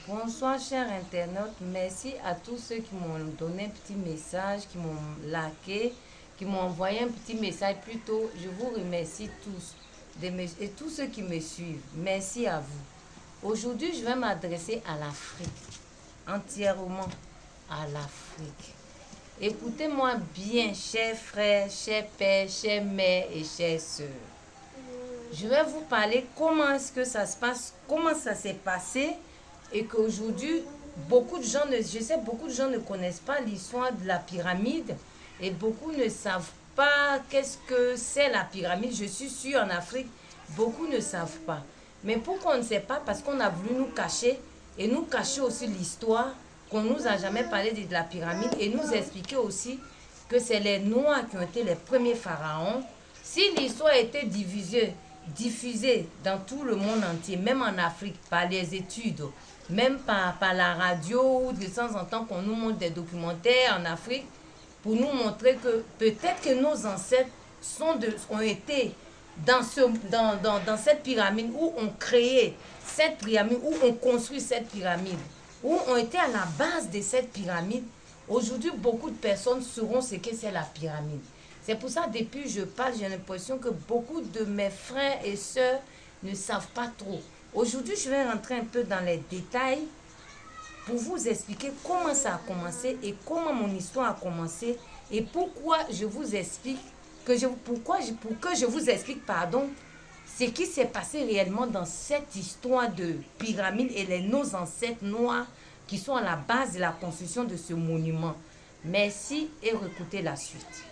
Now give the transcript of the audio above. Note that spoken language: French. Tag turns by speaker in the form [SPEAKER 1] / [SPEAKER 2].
[SPEAKER 1] Bonsoir, chers internautes. Merci à tous ceux qui m'ont donné un petit message, qui m'ont liké, qui m'ont envoyé un petit message plus tôt. Je vous remercie tous et tous ceux qui me suivent. Merci à vous. Aujourd'hui, je vais m'adresser à l'Afrique, entièrement à l'Afrique. Écoutez-moi bien, chers frères, chers pères, chères mères et chères sœurs. Je vais vous parler comment est-ce que ça se passe, comment ça s'est passé et qu'aujourd'hui, beaucoup de gens ne connaissent pas l'histoire de la pyramide et beaucoup ne savent pas qu'est-ce que c'est la pyramide. Je suis sûre en Afrique, beaucoup ne savent pas. Mais pourquoi on ne sait pas? Parce qu'on a voulu nous cacher et nous cacher aussi l'histoire, qu'on nous a jamais parlé de la pyramide et nous expliquer aussi que c'est les Noirs qui ont été les premiers pharaons. Si l'histoire était diffusée dans tout le monde entier, même en Afrique, par les études, même par la radio, ou de temps en temps qu'on nous montre des documentaires en Afrique, pour nous montrer que peut-être que nos ancêtres ont été dans cette pyramide, où on créé cette pyramide, où on construit cette pyramide, où ont été à la base de cette pyramide. Aujourd'hui, beaucoup de personnes sauront ce que c'est la pyramide. C'est pour ça, depuis que je parle, j'ai l'impression que beaucoup de mes frères et sœurs ne savent pas trop. Aujourd'hui, je vais rentrer un peu dans les détails pour vous expliquer comment ça a commencé et comment mon histoire a commencé et pourquoi je vous explique pour que je vous explique, ce qui s'est passé réellement dans cette histoire de pyramide et nos ancêtres noirs qui sont à la base de la construction de ce monument. Merci et écoutez la suite.